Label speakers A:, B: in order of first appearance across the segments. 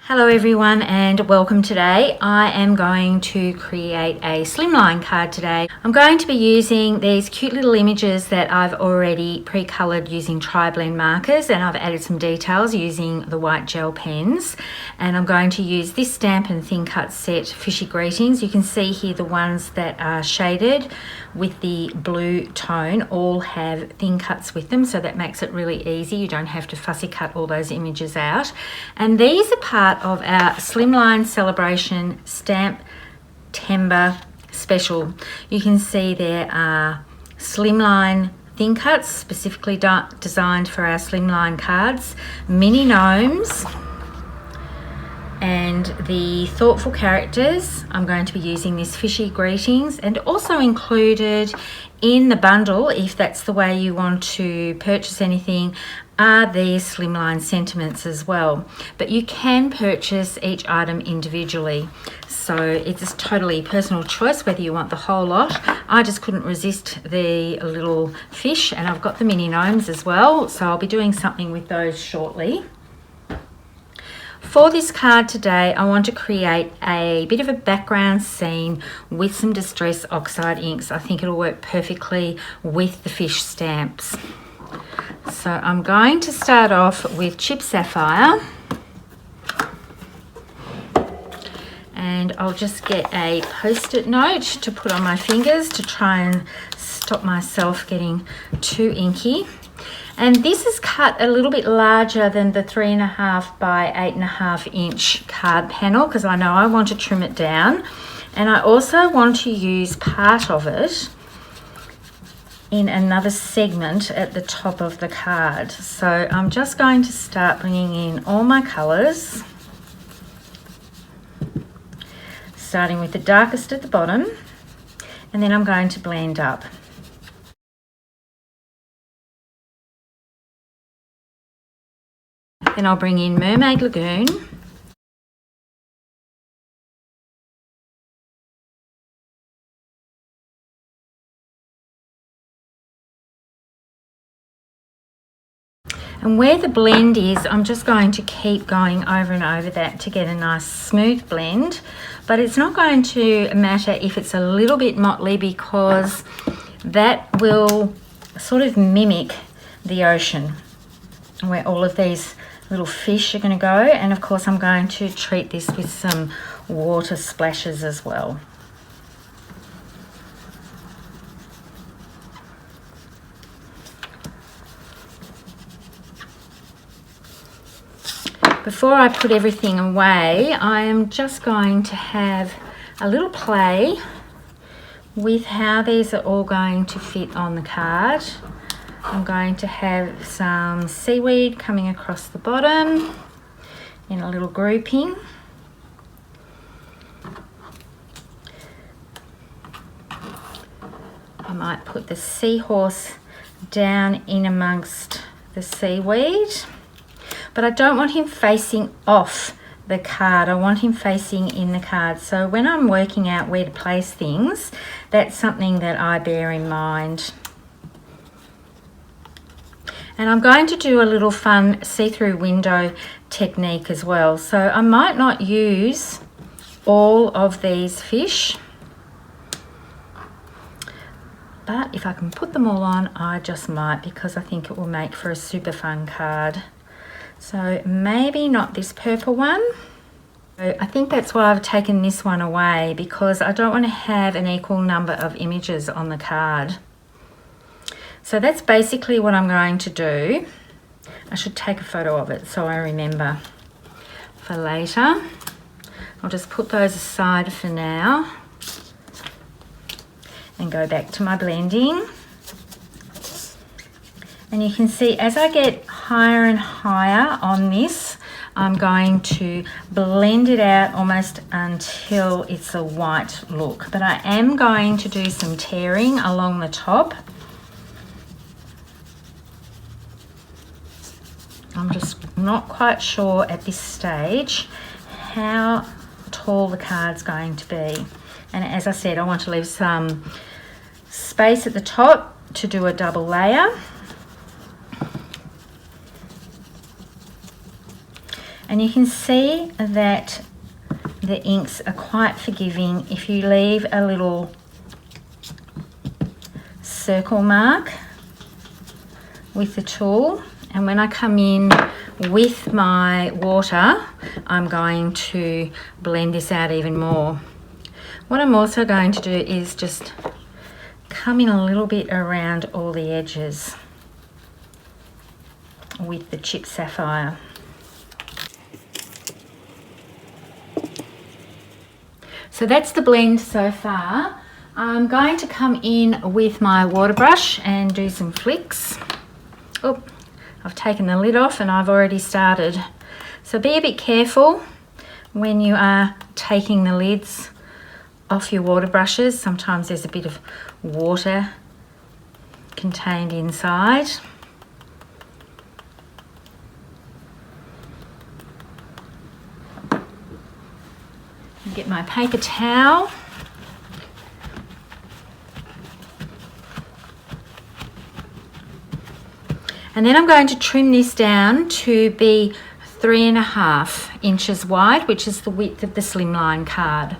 A: Hello everyone and welcome. Today I am going to create a slimline card today. I'm going to be using these cute little images that I've already pre-colored using Tri-Blend markers, and I've added some details using the white gel pens, and I'm going to use this stamp and thin cut set Fishy Greetings. You can see here the ones that are shaded with the blue tone all have thin cuts with them, so that makes it really easy. You don't have to fussy cut all those images out. And these are part of our Slimline Celebration Stamp Timber Special. You can see there are slimline thin cuts specifically designed for our slimline cards, mini gnomes, and the thoughtful characters. I'm going to be using this Fishy Greetings, and also included in the bundle, if that's the way you want to purchase anything, are these slimline sentiments as well. But you can purchase each item individually, so it's totally personal choice whether you want the whole lot. I just couldn't resist the little fish, and I've got the mini gnomes as well, so I'll be doing something with those shortly. For this card today, I want to create a bit of a background scene with some Distress Oxide inks. I think it'll work perfectly with the fish stamps. So I'm going to start off with Chip Sapphire, and I'll just get a post-it note to put on my fingers to try and stop myself getting too inky. And this is cut a little bit larger than the 3.5 by 8.5 inch card panel, because I know I want to trim it down, and I also want to use part of it in another segment at the top of the card. So I'm just going to start bringing in all my colours, starting with the darkest at the bottom, and then I'm going to blend up. Then I'll bring in Mermaid Lagoon, and where the blend is, I'm just going to keep going over and over that to get a nice smooth blend. But it's not going to matter if it's a little bit motley, because that will sort of mimic the ocean where all of these little fish are going to go. And of course I'm going to treat this with some water splashes as well. Before I put everything away, I am just going to have a little play with how these are all going to fit on the card. I'm going to have some seaweed coming across the bottom in a little grouping. I might put the seahorse down in amongst the seaweed, but I don't want him facing off the card. I want him facing in the card. So when I'm working out where to place things, that's something that I bear in mind. And I'm going to do a little fun see-through window technique as well. So I might not use all of these fish, but if I can put them all on, I just might, because I think it will make for a super fun card. So maybe not this purple one. So I think that's why I've taken this one away, because I don't want to have an equal number of images on the card. So that's basically what I'm going to do. I should take a photo of it so I remember for later. I'll just put those aside for now and go back to my blending. And you can see as I get higher and higher on this, I'm going to blend it out almost until it's a white look. But I am going to do some tearing along the top. I'm just not quite sure at this stage how tall the card's going to be. And as I said, I want to leave some space at the top to do a double layer. And you can see that the inks are quite forgiving if you leave a little circle mark with the tool. And when I come in with my water, I'm going to blend this out even more. What I'm also going to do is just come in a little bit around all the edges with the chip sapphire. So that's the blend so far. I'm going to come in with my water brush and do some flicks. Oh, I've taken the lid off and I've already started. So be a bit careful when you are taking the lids off your water brushes. Sometimes there's a bit of water contained inside. Get my paper towel. And then I'm going to trim this down to be 3.5 inches wide, which is the width of the Slimline card.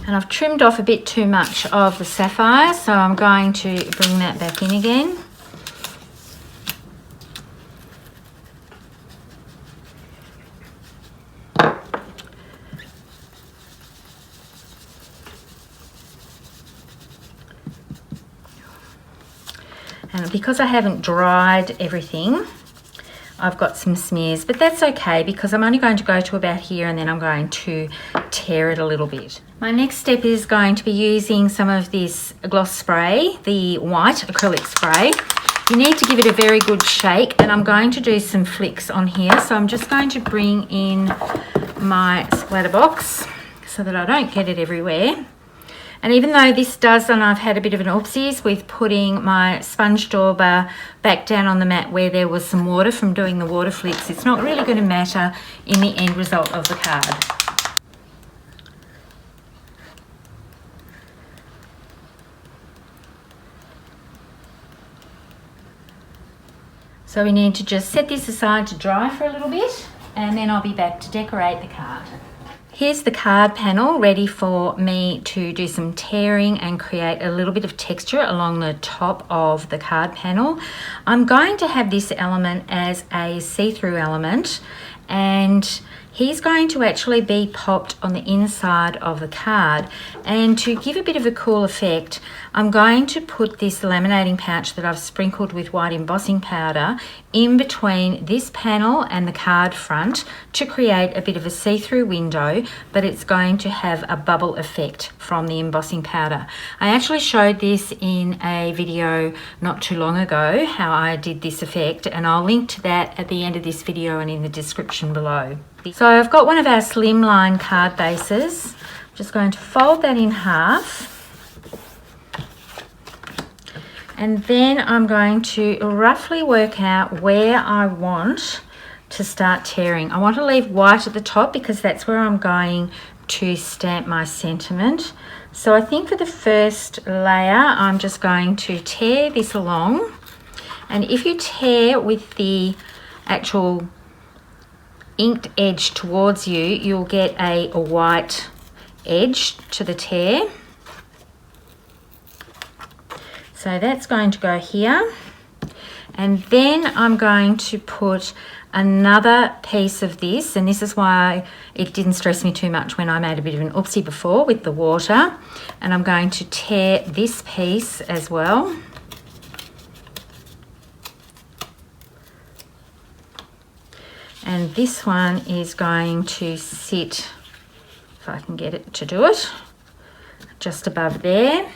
A: And I've trimmed off a bit too much of the sapphire, so I'm going to bring that back in again. And because I haven't dried everything, I've got some smears, but that's okay because I'm only going to go to about here and then I'm going to tear it a little bit. My next step is going to be using some of this gloss spray, the white acrylic spray. You need to give it a very good shake, and I'm going to do some flicks on here. So I'm just going to bring in my splatter box so that I don't get it everywhere. And even though this does, and I've had a bit of an oopsies with putting my sponge dauber back down on the mat where there was some water from doing the water flicks, it's not really going to matter in the end result of the card. So we need to just set this aside to dry for a little bit, and then I'll be back to decorate the card. Here's the card panel ready for me to do some tearing and create a little bit of texture along the top of the card panel. I'm going to have this element as a see-through element, and he's going to actually be popped on the inside of the card. And to give a bit of a cool effect, I'm going to put this laminating pouch that I've sprinkled with white embossing powder in between this panel and the card front to create a bit of a see-through window, but it's going to have a bubble effect from the embossing powder. I actually showed this in a video not too long ago, how I did this effect, and I'll link to that at the end of this video and in the description below. So I've got one of our Slimline card bases. I'm just going to fold that in half. And then I'm going to roughly work out where I want to start tearing. I want to leave white at the top because that's where I'm going to stamp my sentiment. So I think for the first layer, I'm just going to tear this along. And if you tear with the actual inked edge towards you, you'll get a white edge to the tear. So that's going to go here, and then I'm going to put another piece of this, and this is why it didn't stress me too much when I made a bit of an oopsie before with the water, and I'm going to tear this piece as well. And this one is going to sit, if I can get it to do it, just above there.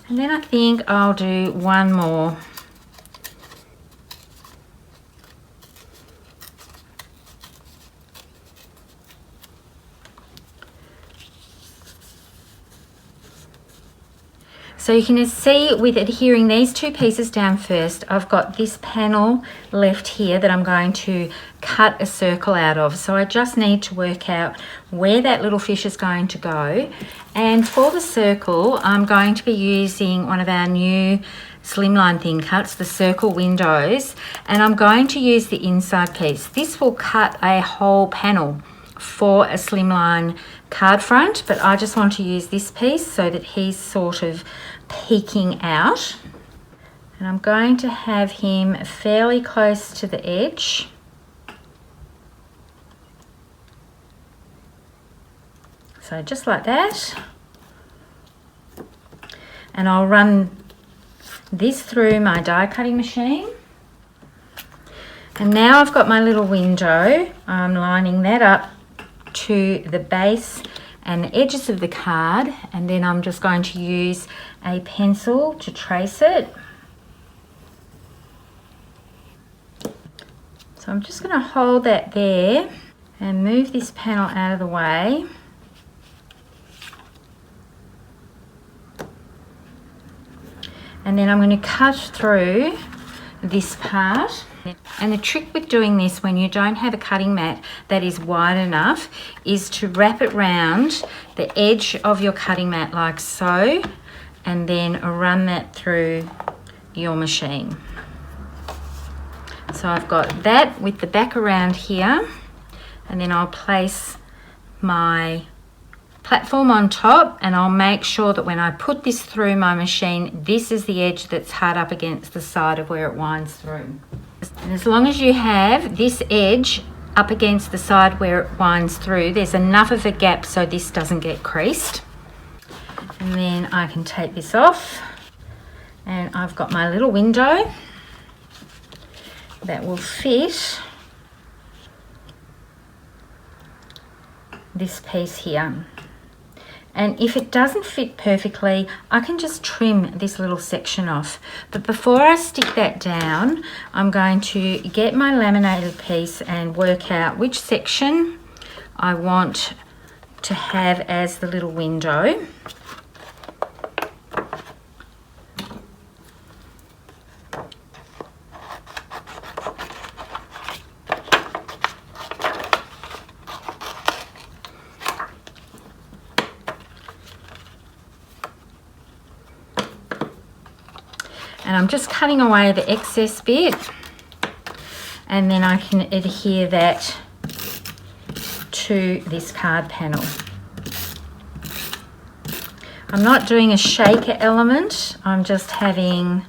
A: And then I think I'll do one more. So you can see with adhering these two pieces down first, I've got this panel left here that I'm going to cut a circle out of. So I just need to work out where that little fish is going to go. And for the circle, I'm going to be using one of our new Slimline thin cuts, the circle windows, and I'm going to use the inside piece. This will cut a whole panel for a Slimline card front, but I just want to use this piece so that he's sort of peeking out. And I'm going to have him fairly close to the edge. So just like that. And I'll run this through my die cutting machine. And now I've got my little window. I'm lining that up to the base and the edges of the card, and then I'm just going to use a pencil to trace it. So I'm just going to hold that there and move this panel out of the way. And then I'm going to cut through this part. And the trick with doing this when you don't have a cutting mat that is wide enough is to wrap it round the edge of your cutting mat like so, and then run that through your machine. So I've got that with the back around here, and then I'll place my platform on top, and I'll make sure that when I put this through my machine, this is the edge that's hard up against the side of where it winds through. And as long as you have this edge up against the side where it winds through, there's enough of a gap so this doesn't get creased. And then I can take this off, and I've got my little window that will fit this piece here. And if it doesn't fit perfectly, I can just trim this little section off. But before I stick that down, I'm going to get my laminated piece and work out which section I want to have as the little window. And I'm just cutting away the excess bit, and then I can adhere that to this card panel. I'm not doing a shaker element, I'm just having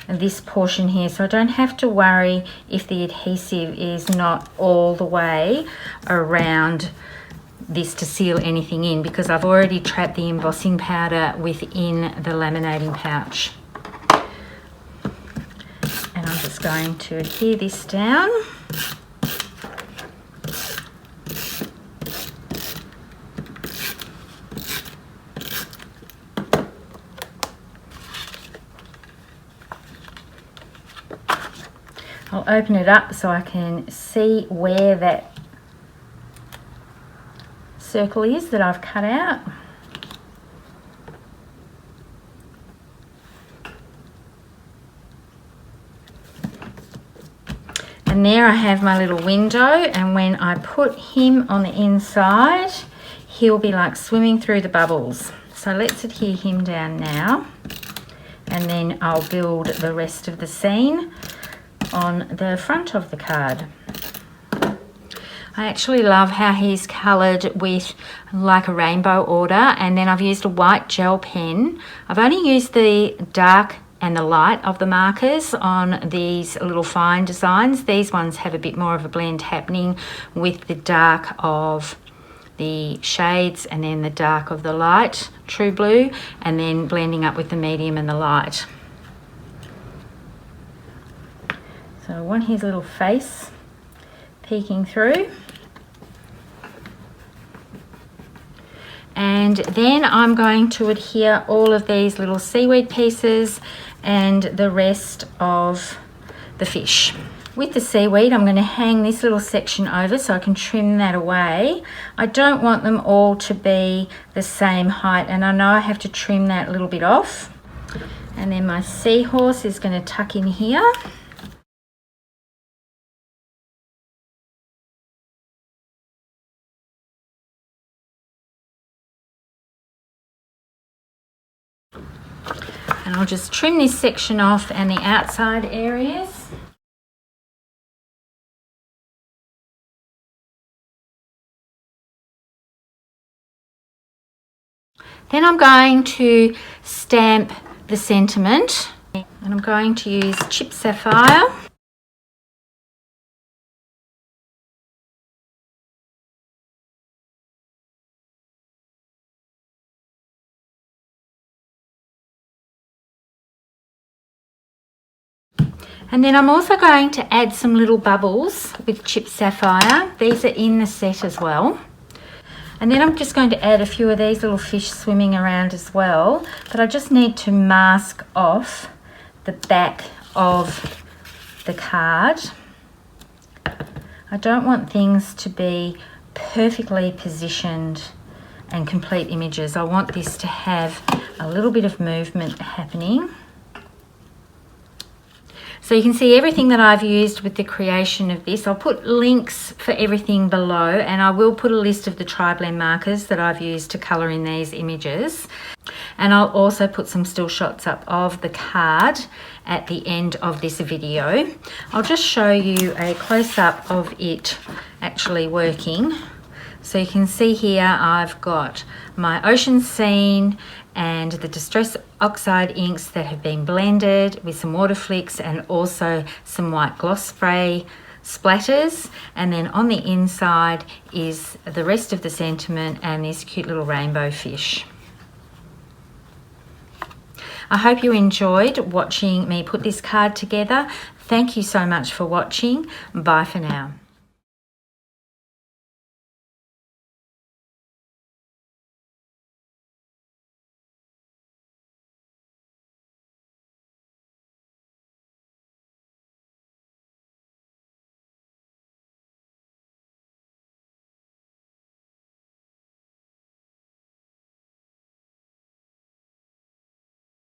A: this portion here, so I don't have to worry if the adhesive is not all the way around this to seal anything in, because I've already trapped the embossing powder within the laminating pouch. And I'm just going to adhere this down. I'll open it up so I can see where that circle is that I've cut out. And there I have my little window, and when I put him on the inside, he'll be like swimming through the bubbles. So let's adhere him down now, and then I'll build the rest of the scene on the front of the card. I actually love how he's coloured with like a rainbow order, and then I've used a white gel pen. I've only used the dark and the light of the markers on these little fine designs. These ones have a bit more of a blend happening with the dark of the shades and then the dark of the light, true blue, and then blending up with the medium and the light. So I want his little face peeking through. And then I'm going to adhere all of these little seaweed pieces and the rest of the fish. With the seaweed, I'm going to hang this little section over so I can trim that away. I don't want them all to be the same height, and I know I have to trim that little bit off. And then my seahorse is going to tuck in here. And I'll just trim this section off and the outside areas. Then I'm going to stamp the sentiment, and I'm going to use Chipped Sapphire. And then I'm also going to add some little bubbles with Chipped Sapphire. These are in the set as well. And then I'm just going to add a few of these little fish swimming around as well. But I just need to mask off the back of the card. I don't want things to be perfectly positioned and complete images. I want this to have a little bit of movement happening. So you can see everything that I've used with the creation of this. I'll put links for everything below, and I will put a list of the Tri-Blend markers that I've used to colour in these images. And I'll also put some still shots up of the card at the end of this video. I'll just show you a close-up of it actually working. So you can see here I've got my ocean scene and the Distress Oxide inks that have been blended with some water flicks and also some white gloss spray splatters. And then on the inside is the rest of the sentiment and this cute little rainbow fish. I hope you enjoyed watching me put this card together. Thank you so much for watching. Bye for now.